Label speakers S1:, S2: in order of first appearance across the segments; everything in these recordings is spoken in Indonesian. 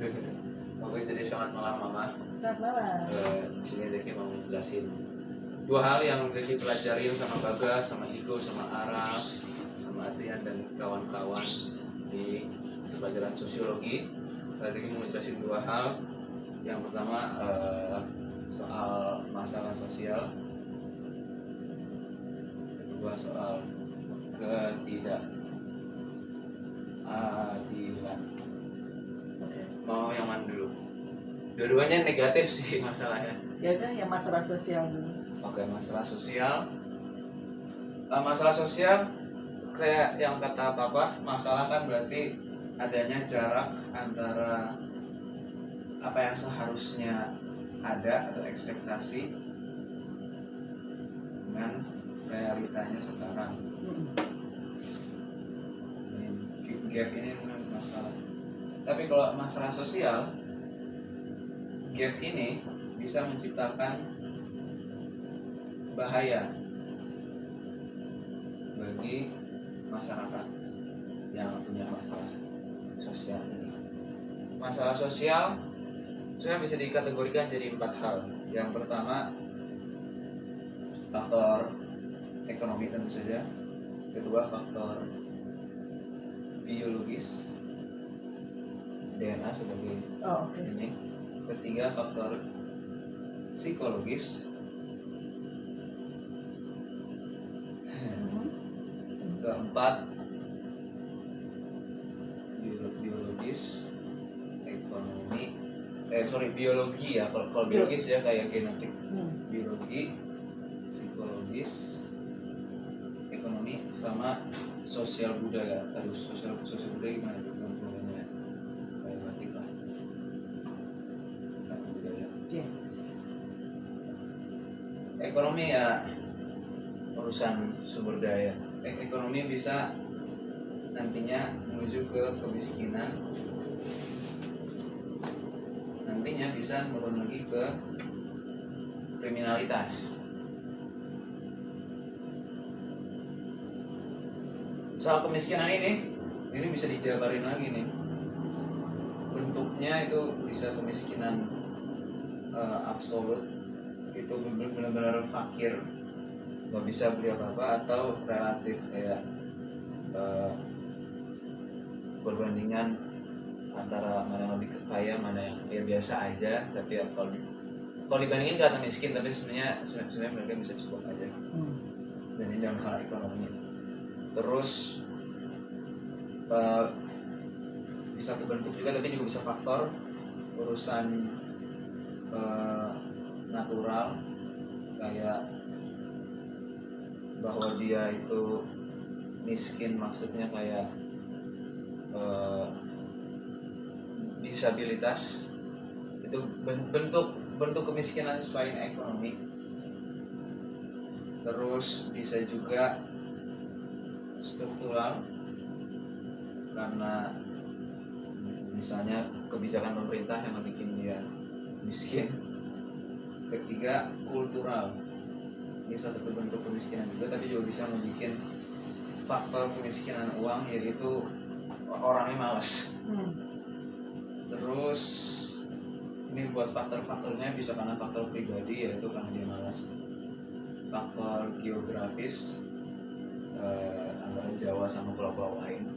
S1: Oke, jadi selamat malam Mama.
S2: Selamat malam.
S1: Di sini Zeki mau menjelasin dua hal yang Zeki pelajarin sama Bagas, sama Igo, sama Araf, sama Adrian dan kawan-kawan di pelajaran sosiologi. Zeki mau menjelasin dua hal. Yang pertama soal masalah sosial, kedua soal ketidakadilan.
S2: Oke.
S1: Mau yang mana dulu? Dua-duanya negatif sih masalahnya.
S2: Ya udah, yang masalah sosial dulu.
S1: Oke, masalah sosial. Masalah sosial kayak yang kata Papa, masalah kan berarti adanya jarak antara apa yang seharusnya ada atau ekspektasi dengan realitanya sekarang. Gap ini memang masalah. Tapi kalau masalah sosial, gap ini bisa menciptakan bahaya bagi masyarakat yang punya masalah sosial ini. Masalah sosial sebenarnya bisa dikategorikan jadi 4 hal. Yang pertama, faktor ekonomi tentu saja. Kedua, faktor biologis, DNA sebagai ini. Ketiga, faktor psikologis. Keempat, biologis, ekonomi, biologi ya. Kalau biologis ya kayak genetik. Biologi, psikologis, ekonomi, sama sosial budaya. Sosial budaya gimana tuh namanya? Kayak batik lah. Budaya. Ekonomi ya urusan sumber daya. Ekonomi bisa nantinya menuju ke kemiskinan, nantinya bisa menurun lagi ke kriminalitas. Soal kemiskinan ini bisa dijabarin lagi nih. Bentuknya itu bisa kemiskinan absolut, itu benar-benar fakir, nggak bisa beli apa-apa, atau relatif kayak perbandingan antara mana yang lebih kaya, mana yang ya biasa aja, tapi ya kalau dibandingin kelihatan miskin, tapi sebenarnya mereka bisa cukup aja. Dan ini dalam hal ekonomi. Terus bisa kebentuk juga, tapi juga bisa faktor urusan natural, kayak bahwa dia itu miskin, maksudnya kayak disabilitas. Itu bentuk kemiskinan selain ekonomi. Terus bisa juga struktural, karena misalnya kebijakan pemerintah yang bikin dia miskin. Ketiga, kultural. Ini salah satu bentuk kemiskinan juga, tapi juga bisa membuat faktor kemiskinan uang, yaitu orangnya malas. Terus ini buat faktor-faktornya bisa karena faktor pribadi, yaitu karena dia malas. Faktor geografis, antara Jawa sama pulau-pulau lain.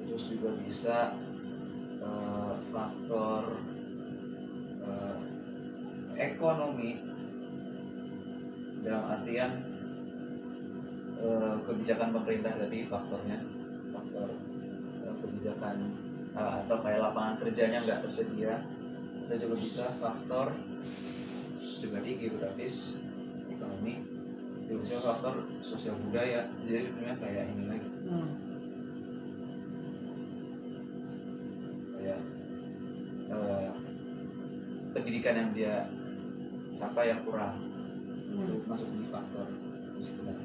S1: Terus juga bisa faktor ekonomi, dalam artian kebijakan pemerintah tadi faktornya, faktor kebijakan atau kayak lapangan kerjanya nggak tersedia. Kita juga bisa faktor pribadi, geografis, ekonomi, juga bisa faktor sosial budaya. Jadi sebenarnya kayak ini lagi, kayak pendidikan yang dia capai yang kurang, itu masuk di faktor kemiskinan.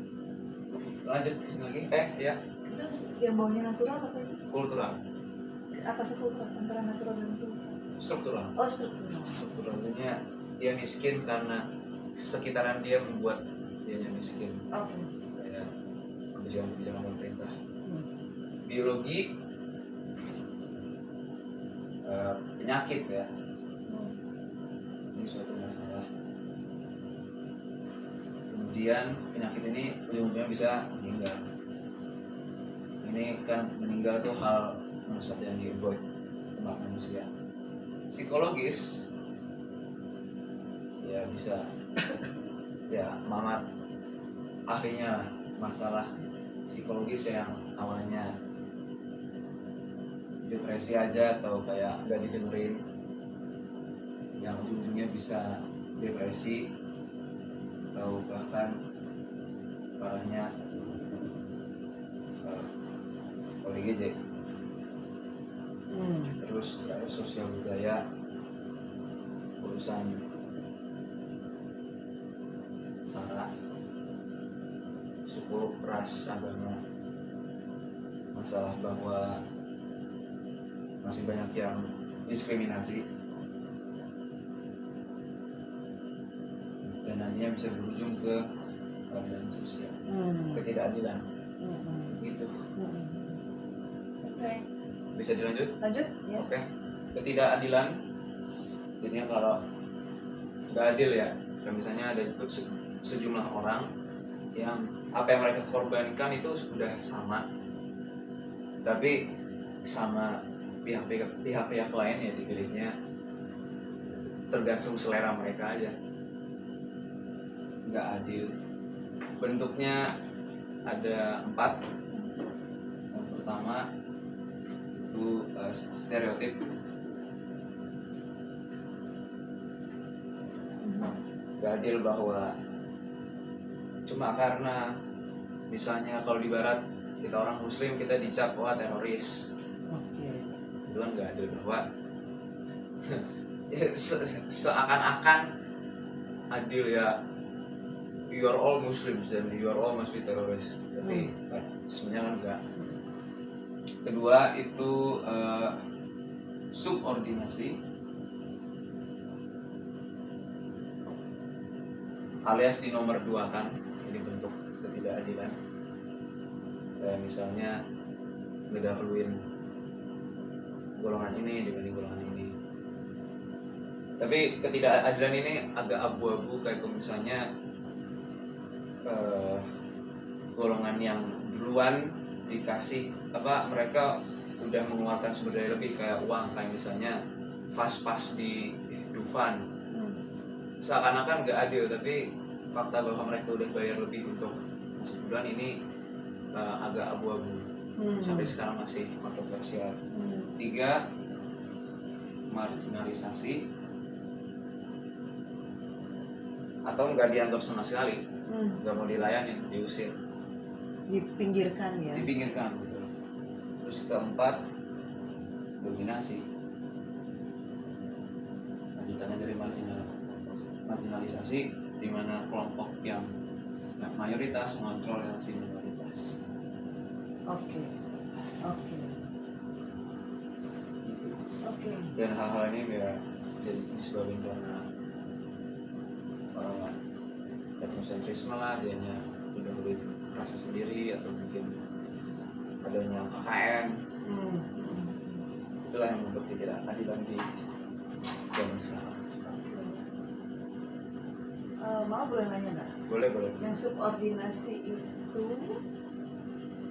S1: Lanjut ke sini lagi, ya.
S2: Itu yang bawahnya natural apa itu?
S1: Kultural.
S2: Atasnya kultural, antara natural dan kultural.
S1: Struktural.
S2: Struktural.
S1: Artinya dia miskin karena sekitaran dia membuat dianya miskin. Kayak kebijakan pemerintah. Biologi penyakit ya,
S2: Hmm.
S1: ini suatu masalah. Kemudian penyakit ini ujung-ujungnya bisa meninggal. Ini kan meninggal tuh hal satu yang di-avoid sama manusia. Psikologis ya bisa ya Mamat ahlinya masalah psikologis yang awalnya depresi aja atau kayak nggak didengerin, yang ujung-ujungnya bisa depresi atau bahkan parahnya ODGJ. Terus sosial budaya, urusan sara, suku, ras, agama, masalah bahwa masih banyak yang diskriminasi dan nantinya bisa berujung ke keadilan sosial, ketidakadilan gitu.
S2: Oke.
S1: Bisa dilanjut?
S2: Lanjut? Yes.
S1: Oke. Ketidakadilan jadinya kalau nggak adil ya, kayak misalnya ada sejumlah orang yang apa yang mereka korbankan itu sudah sama, tapi sama pihak-pihak lain ya dipilihnya tergantung selera mereka aja. Nggak adil. Bentuknya ada 4. Yang pertama itu stereotip. Nggak adil bahwa cuma karena misalnya kalau di barat kita orang muslim kita dicap wah teroris,
S2: Oke.
S1: itu kan nggak adil bahwa ya, seakan-akan adil ya, you are all Muslims dan you are all must be teroris, tapi kan, sebenarnya kan enggak. Kedua itu subordinasi alias di nomor 2 kan, ini bentuk ketidakadilan. Kayak misalnya ngedahuluin golongan ini dibanding golongan ini. Tapi ketidakadilan ini agak abu-abu, kayak misalnya golongan yang duluan dikasih mereka udah mengeluarkan sumber daya lebih kayak uang, kayak misalnya fast-pass di Dufan. Seakan-akan nggak adil, tapi fakta bahwa mereka udah bayar lebih untuk masuk bulan ini agak abu-abu. Sampai sekarang masih kontroversial. 3, marginalisasi atau nggak dianggap sama sekali, nggak mau dilayanin, diusir,
S2: Dipinggirkan ya.
S1: dipinggirkan gitu. Terus 4, dominasi. Lanjutannya dari marginalisasi, di mana kelompok yang mayoritas mengontrol yang si minoritas.
S2: Oke.
S1: Dan hal-hal ini ya jadi disebabkan karena orang etnosentrisme lah, dianya mendahului rasa sendiri, atau mungkin adanya KKN. Itulah yang membuat ketidakadilan di zaman sekarang.
S2: Mau boleh nanya nggak?
S1: Boleh.
S2: Yang subordinasi itu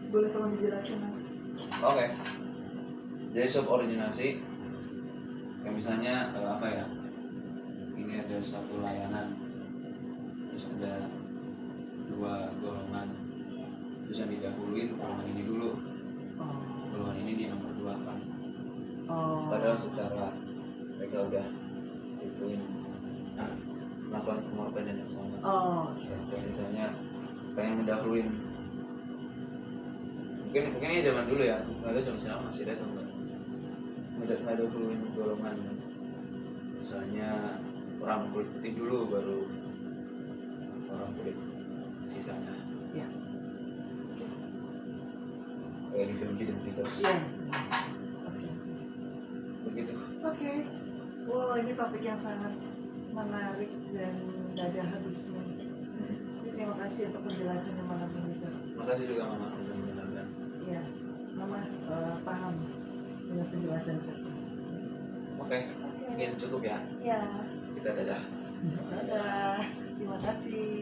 S2: boleh tolong dijelasin?
S1: Oke. Jadi subordinasi kayak misalnya ini ada suatu layanan, terus ada 2 golongan, terus yang didahuluin golongan ini dulu, golongan ini di nomor 2 kan. Padahal secara mereka udah ituin melakukan pengorbanan yang sama. Kayak misalnya pengen mendahuluin, mungkin ini zaman dulu ya, nggak ada zaman sekarang masih ada atau enggak, dahuluin golongan misalnya orang kulit putih dulu baru orang kulit sisanya.
S2: Ya.
S1: Kayak di film Hidden Figures.
S2: Iya.
S1: Begitu.
S2: Oke. Wow, ini topik yang sangat menarik dan gak ada habisnya. Terima kasih untuk penjelasannya Mama Feniza.
S1: Terima kasih juga Mama udah mendengarkan.
S2: Iya, Mama paham dengan penjelasan saya.
S1: Oke,
S2: Oke.
S1: mungkin cukup ya.
S2: Ya,
S1: Kita dadah.
S2: dadah. Terima kasih.